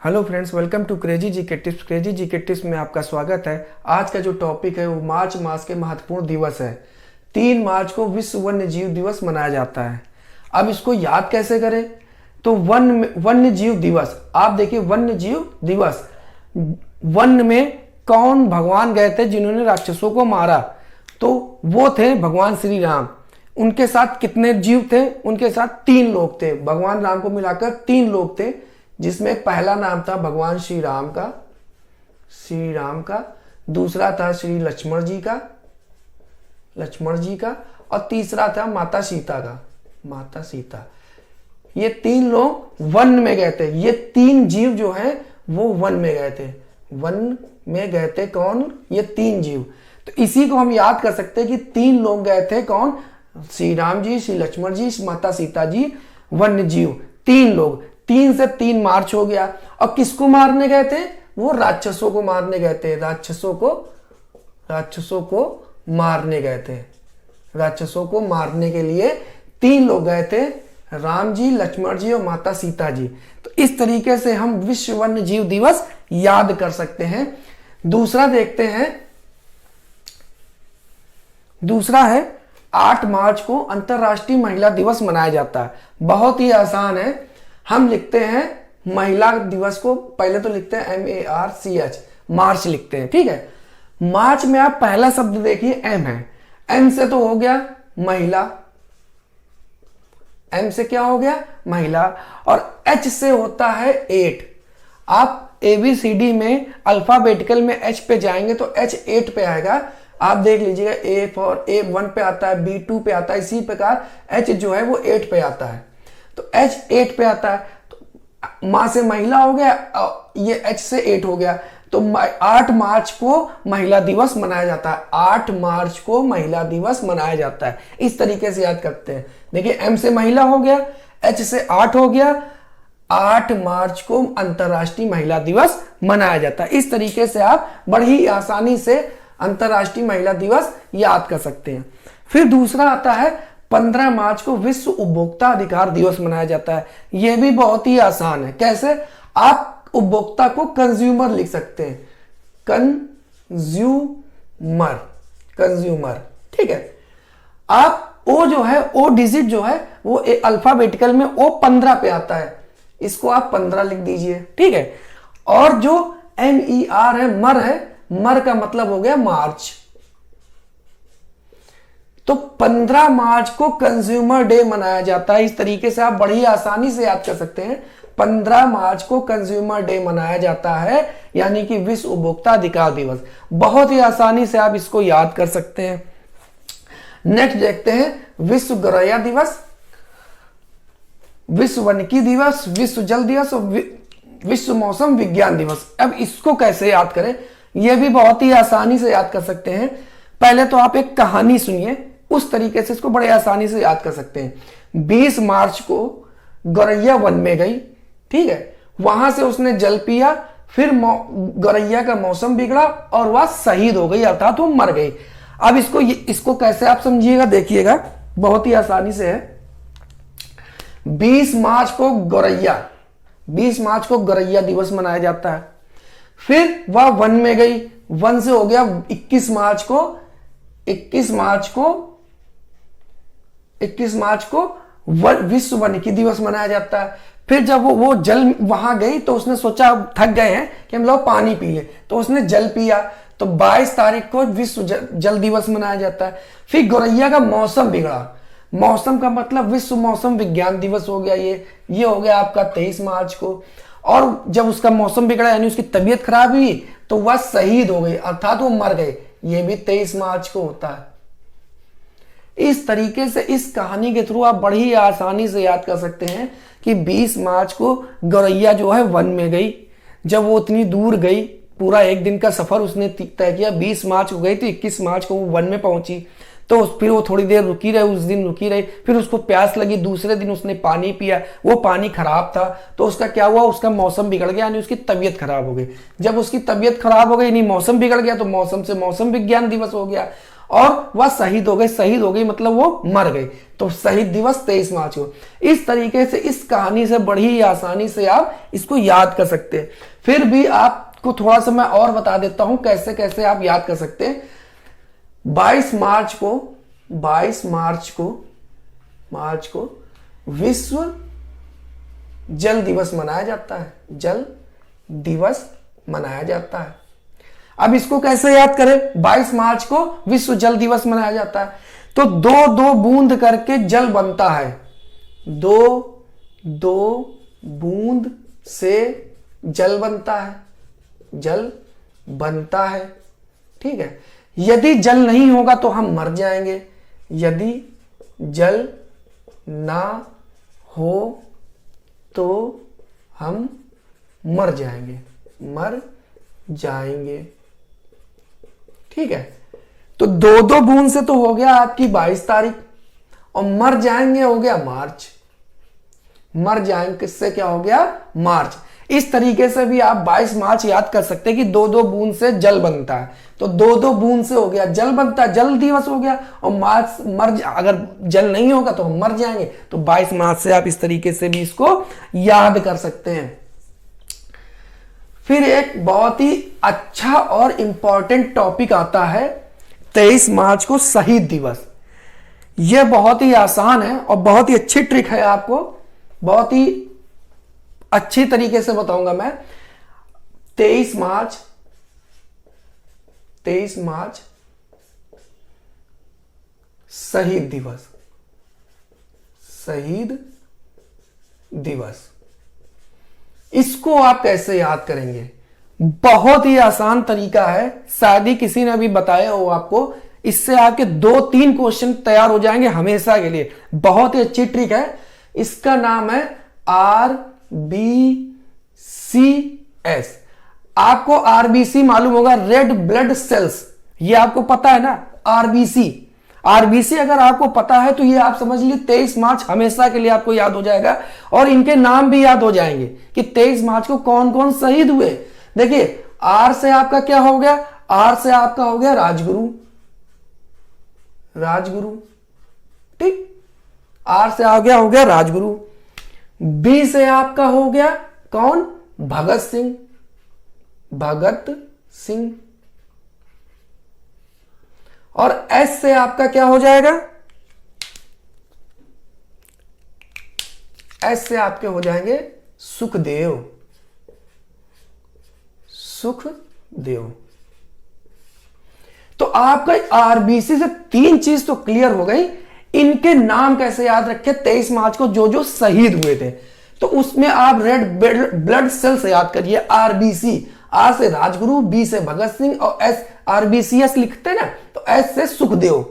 Hello friends, welcome to crazy GK tips. Crazy GK tips में आपका स्वागत है। आज का जो टॉपिक है वो मार्च मास के महत्वपूर्ण दिवस है। 3 मार्च को विश्व वन्य जीव दिवस मनाया जाता है। अब इसको याद कैसे करें? तो वन्य जीव दिवस, आप देखिए वन्य जीव दिवस, वन में कौन भगवान गए थे जिन्होंने राक्षसों को मारा? तो वो थे भगवान श्री राम। उनके साथ कितने जीव थे? उनके साथ 3 लोग थे। भगवान राम को मिलाकर 3 लोग थे, जिसमें पहला नाम था भगवान श्री राम का, दूसरा था श्री लक्ष्मण जी का, और तीसरा था माता सीता। ये 3 लोग वन में गए थे। ये 3 जीव जो हैं वो वन में गए थे। कौन? ये 3 जीव। तो इसी को हम याद कर सकते हैं कि 3 लोग गए थे। कौन? श्री राम जी, श्री लक्ष्मण जी, माता सीता जी, वन्य जीव 3 लोग। 3 से 3 मार्च हो गया। और किसको मारने गए थे? वो राक्षसों को मारने गए थे। राक्षसों को मारने गए थे। राक्षसों को मारने के लिए 3 लोग गए थे, राम जी, लक्ष्मण जी और माता सीता जी। तो इस तरीके से हम विश्व वन्य जीव दिवस याद कर सकते हैं। दूसरा देखते हैं। दूसरा है 8 मार्च को अंतरराष्ट्रीय महिला दिवस मनाया जाता है। बहुत ही आसान है। हम लिखते हैं महिला दिवस को, पहले तो लिखते हैं MARCH, मार्च लिखते हैं। ठीक है। मार्च में आप पहला शब्द देखिए M है। M से तो हो गया महिला। M से क्या हो गया? महिला। और H से होता है 8। आप ABCD में अल्फाबेटिकल में H पे जाएंगे तो H 8 पे आएगा। आप देख लीजिएगा, A फॉर A 1 पे आता है, B 2 पे आता है, इसी प्रकार H जो है वो 8 पे आता है। तो H 8 पे आता है, तो मां से महिला हो गया, ये H से 8 हो गया। तो 8 मार्च को महिला दिवस मनाया जाता है। 8 मार्च को महिला दिवस मनाया जाता है। इस तरीके से याद करते हैं। देखिए, M से महिला हो गया, H से 8 हो गया। 8 मार्च को अंतरराष्ट्रीय महिला दिवस मनाया जाता है। इस तरीके से आप बड़ी आसानी से अंतरराष्ट्रीय महिला दिवस याद कर सकते हैं। फिर दूसरा आता है 15 मार्च को विश्व उपभोक्ता अधिकार दिवस मनाया जाता है। यह भी बहुत ही आसान है। कैसे? आप उपभोक्ता को कंज्यूमर लिख सकते हैं। कंज्यूमर। ठीक है। आप ओ जो है, ओ डिजिट जो है वो अल्फाबेटिकल में O 15 पे आता है। इसको आप 15 लिख दीजिए। ठीक है। और जो MER है, मर का मतलब हो गया मार्च। तो 15 मार्च को कंज्यूमर डे मनाया जाता है। इस तरीके से आप बड़ी आसानी से याद कर सकते हैं। 15 मार्च को कंज्यूमर डे मनाया जाता है, यानी कि विश्व उपभोक्ता अधिकार दिवस। बहुत ही आसानी से आप इसको याद कर सकते हैं। नेक्स्ट देखते हैं विश्व गौरैया दिवस, विश्व वानिकी दिवस, विश्व जल दिवस और विश्व मौसम विज्ञान दिवस। अब इसको कैसे याद करें? यह भी बहुत ही आसानी से याद कर सकते हैं। पहले तो आप एक कहानी सुनिए, उस तरीके से इसको बड़े आसानी से याद कर सकते हैं। 20 मार्च को गौरैया वन में गई। ठीक है। वहां से उसने जल पिया, फिर गौरैया का मौसम बिगड़ा और वह शहीद हो गई, अर्थात वो मर गई। अब इसको कैसे आप समझिएगा, देखिएगा, बहुत ही आसानी से है। 20 मार्च को गौरैया दिवस मनाया जाता है। फिर वह वन में गई, वन से हो गया 21 मार्च को विश्व वानिकी दिवस मनाया जाता है। फिर जब वो जल वहां गई तो उसने सोचा थक गए हैं कि हम लोग पानी पी ले, तो उसने जल पिया। तो 22 तारीख को विश्व जल दिवस मनाया जाता है। फिर गौरैया का मौसम बिगड़ा, मौसम का मतलब विश्व मौसम विज्ञान दिवस हो गया। ये हो गया आपका 23 मार्च को। और जब उसका मौसम बिगड़ा, यानी उसकी तबीयत खराब हुई, तो वह शहीद हो गई, अर्थात वो मर गए। ये भी 23 मार्च को होता है। इस तरीके से इस कहानी के थ्रू आप बड़ी आसानी से याद कर सकते हैं कि 20 मार्च को गौरैया जो है वन में गई। जब वो उतनी दूर गई, पूरा एक दिन का सफर उसने तय किया। 20 मार्च को गई तो 21 मार्च को वो वन में पहुंची। तो फिर वो थोड़ी देर रुकी रही, उस दिन रुकी रही। फिर उसको प्यास लगी, दूसरे दिन उसने पानी पिया, वो पानी खराब था। तो उसका क्या हुआ? उसका मौसम बिगड़ गया, यानी उसकी तबीयत खराब हो गई। जब उसकी तबीयत खराब हो गई, यानी मौसम बिगड़ गया, तो मौसम से मौसम विज्ञान दिवस हो गया। और वह शहीद हो गई। शहीद हो गई मतलब वो मर गई, तो शहीद दिवस 23 मार्च को। इस तरीके से इस कहानी से बड़ी ही आसानी से आप इसको याद कर सकते हैं। फिर भी आपको थोड़ा सा मैं और बता देता हूं कैसे कैसे आप याद कर सकते हैं। 22 मार्च को विश्व जल दिवस मनाया जाता है। जल दिवस मनाया जाता है। अब इसको कैसे याद करें? 22 मार्च को विश्व जल दिवस मनाया जाता है, तो दो दो बूंद करके जल बनता है। दो बूंद से जल बनता है। जल बनता है, ठीक है। यदि जल नहीं होगा तो हम मर जाएंगे। यदि जल ना हो तो हम मर जाएंगे, ठीक है। तो दो बूंद से तो हो गया आपकी 22 तारीख, और मर जाएंगे हो गया मार्च। मर जाएंगे किससे क्या हो गया? मार्च। इस तरीके से भी आप 22 मार्च याद कर सकते हैं कि दो बूंद से जल बनता है, तो दो बूंद से हो गया जल बनता है, जल दिवस हो गया। और मार्च अगर जल नहीं होगा तो हम मर जाएंगे, तो 22 मार्च से आप इस तरीके से भी इसको याद कर सकते हैं। फिर एक बहुत ही अच्छा और इंपॉर्टेंट टॉपिक आता है 23 मार्च को शहीद दिवस। यह बहुत ही आसान है और बहुत ही अच्छी ट्रिक है, आपको बहुत ही अच्छी तरीके से बताऊंगा मैं। 23 मार्च शहीद दिवस। इसको आप कैसे याद करेंगे? बहुत ही आसान तरीका है, शायद ही किसी ने अभी बताया हो आपको। इससे आपके 2-3 क्वेश्चन तैयार हो जाएंगे हमेशा के लिए। बहुत ही अच्छी ट्रिक है, इसका नाम है RBCS। आपको RBC मालूम होगा, रेड ब्लड सेल्स, ये आपको पता है ना। RBC अगर आपको पता है तो ये आप समझ लीजिए 23 मार्च हमेशा के लिए आपको याद हो जाएगा, और इनके नाम भी याद हो जाएंगे कि 23 मार्च को कौन कौन शहीद हुए। देखिए, R से आपका क्या हो गया? R से आपका हो गया राजगुरु, ठीक। R से आ गया हो गया राजगुरु। B से आपका हो गया कौन? भगत सिंह। और S से आपका क्या हो जाएगा? S से आपके हो जाएंगे सुखदेव। तो आपका RBC से 3 चीज तो क्लियर हो गई। इनके नाम कैसे याद रखे? 23 मार्च को जो जो शहीद हुए थे, तो उसमें आप रेड ब्लड सेल से याद करिए RBC। R से राजगुरु, B से भगत सिंह, और S RBCS लिखते हैं ना, तो S से सुखदेव।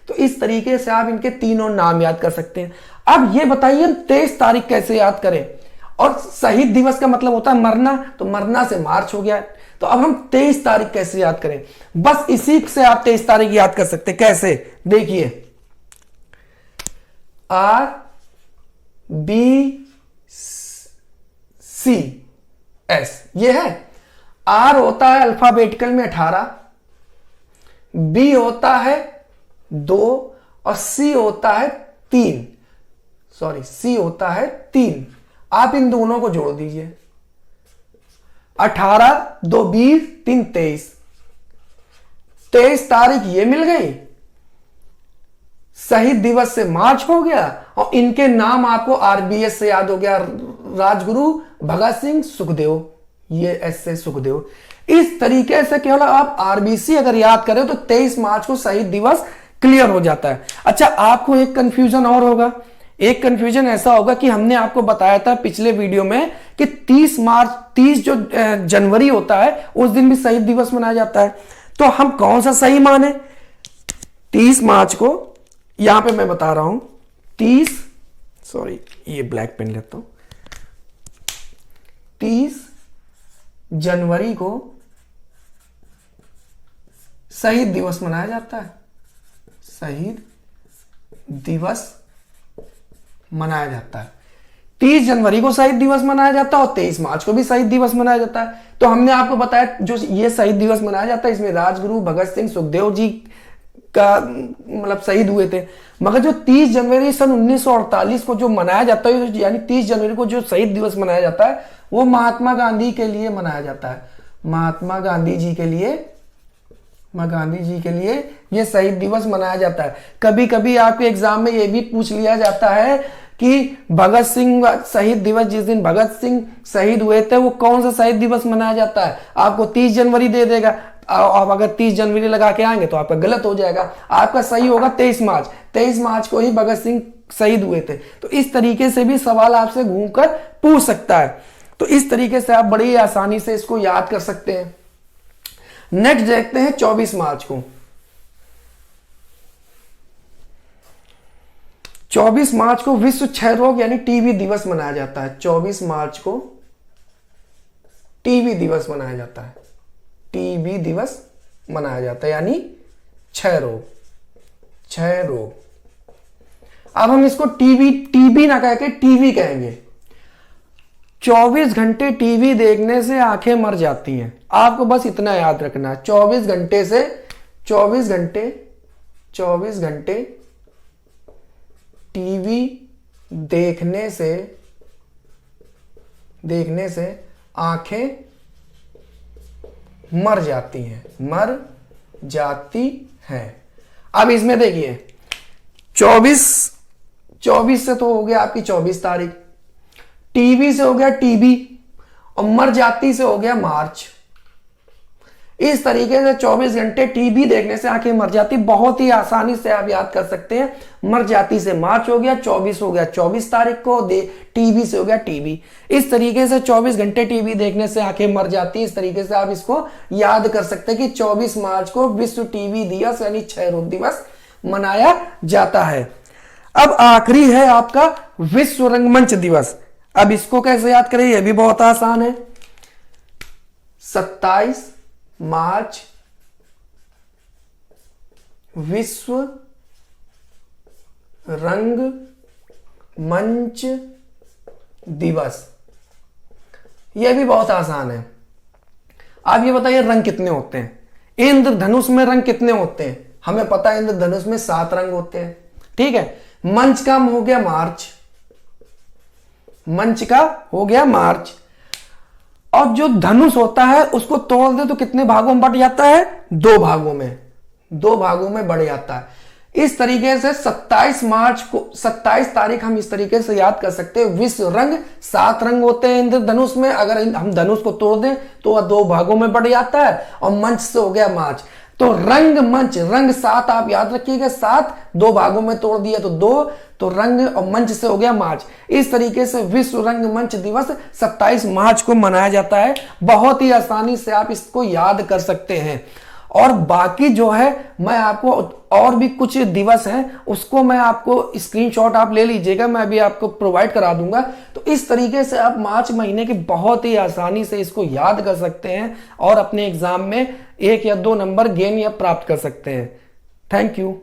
तो इस तरीके से आप इनके तीनों नाम याद कर सकते हैं। अब ये बताइए हम 23 तारीख कैसे याद करें? और शहीद दिवस का मतलब होता है मरना, तो मरना से मार्च हो गया। तो अब हम 23 तारीख कैसे याद करें? बस इसी से आप 23 तारीख याद कर सकते हैं। कैसे? देखिए, RBCS ये है। R होता है अल्फाबेटिकल में 18, B होता है 2, और C होता है 3। C होता है 3। आप इन दोनों को जोड़ दीजिए। 18, 2 20, 3 23। 23 तारीख ये मिल गई, शहीद दिवस से मार्च हो गया, और इनके नाम आपको RBS से याद हो गया, राजगुरु, भगत सिंह, सुखदेव। ये S से सुखदेव। इस तरीके से केवल आप RBC अगर याद करें तो 23 मार्च को शहीद दिवस क्लियर हो जाता है। अच्छा, आपको एक कंफ्यूजन और होगा। एक कंफ्यूजन ऐसा होगा कि हमने आपको बताया था पिछले वीडियो में कि 30 जो जनवरी होता है उस दिन भी शहीद दिवस मनाया जाता है। तो हम कौन सा सही माने? 30 मार्च को, यहां पे मैं बता रहा हूं, ये ब्लैक पेन लेता हूं। 30 जनवरी को शहीद दिवस मनाया जाता है। शहीद दिवस मनाया जाता है। 30 जनवरी को शहीद दिवस मनाया जाता है, और 23 मार्च को भी शहीद दिवस मनाया जाता है। तो हमने आपको बताया जो ये शहीद दिवस मनाया जाता है, इसमें राजगुरु, भगत सिंह, सुखदेव जी का मतलब शहीद हुए थे। मगर जो 30 जनवरी सन 1948 को जो मनाया जाता है, यानी 30 जनवरी को जो शहीद दिवस मनाया जाता है, वो महात्मा गांधी के लिए मनाया जाता है। महात्मा गांधी जी के लिए ये शहीद दिवस मनाया जाता है। कभी कभी आपके एग्जाम में ये भी पूछ लिया जाता है कि भगत सिंह शहीद दिवस, जिस दिन भगत सिंह शहीद हुए थे, वो कौन सा शहीद दिवस मनाया जाता है। आपको 30 जनवरी दे देगा, आप अगर 30 जनवरी लगा के आएंगे तो आपका गलत हो जाएगा। आपका सही होगा 23 मार्च। 23 मार्च को ही भगत सिंह शहीद हुए थे। तो इस तरीके से भी सवाल आपसे घूमकर पूछ सकता है। तो इस तरीके से आप बड़ी आसानी से इसको याद कर सकते हैं। नेक्स्ट देखते हैं 24 मार्च को। 24 मार्च को विश्व क्षय रोग यानी टीबी दिवस मनाया जाता है। 24 मार्च को टीबी दिवस मनाया जाता है। टीबी दिवस मनाया जाता है यानी क्षय रोग। अब हम इसको टीबी ना कह के टीवी कहेंगे। 24 घंटे टीवी देखने से आंखें मर जाती हैं। आपको बस इतना याद रखना है। 24 घंटे टीवी देखने से आंखें मर जाती हैं। अब इसमें देखिए 24 से तो हो गया आपकी 24 तारीख, टीवी से हो गया टीबी, और मर जाती से हो गया मार्च। इस तरीके से 24 घंटे टीवी देखने से आंखें मर जाती। बहुत ही आसानी से आप याद कर सकते हैं। मर जाती से मार्च हो गया, 24 हो गया 24 तारीख को, टीवी से हो गया टीवी। इस तरीके से 24 घंटे टीवी देखने से आंखें मर जाती। इस तरीके से आप इसको याद कर सकते हैं कि 24 मार्च को विश्व टीवी दिवस यानी क्षय रोग दिवस मनाया जाता है। अब आखिरी है आपका विश्व रंगमंच दिवस। अब इसको कैसे याद करें, यह भी बहुत आसान है। 27 मार्च विश्व रंगमंच दिवस। यह भी बहुत आसान है। आप ये बताइए रंग कितने होते हैं। इंद्रधनुष में रंग कितने होते हैं। हमें पता है इंद्रधनुष में 7 रंग होते हैं। ठीक है, मंच का हो गया मार्च। और जो धनुष होता है उसको तोड़ दे तो कितने भागों में बट जाता है, 2 भागों में बढ़ जाता है। इस तरीके से 27 तारीख हम इस तरीके से याद कर सकते हैं। विश्व रंग, 7 रंग होते हैं इंद्रधनुष में। अगर हम धनुष को तोड़ दें तो वह 2 भागों में बढ़ जाता है। और मंच से हो गया मार्च। तो रंग मंच, रंग 7 आप याद रखिएगा, 7 2 भागों में तोड़ दिया तो 2, तो रंग और मंच से हो गया मार्च। इस तरीके से विश्व रंगमंच दिवस 27 मार्च को मनाया जाता है। बहुत ही आसानी से आप इसको याद कर सकते हैं। और बाकी जो है मैं आपको और भी कुछ दिवस हैं उसको मैं आपको स्क्रीनशॉट आप ले लीजिएगा, मैं अभी आपको प्रोवाइड करा दूंगा। तो इस तरीके से आप मार्च महीने की बहुत ही आसानी से इसको याद कर सकते हैं और अपने एग्जाम में 1 या 2 नंबर गेन या प्राप्त कर सकते हैं। Thank you.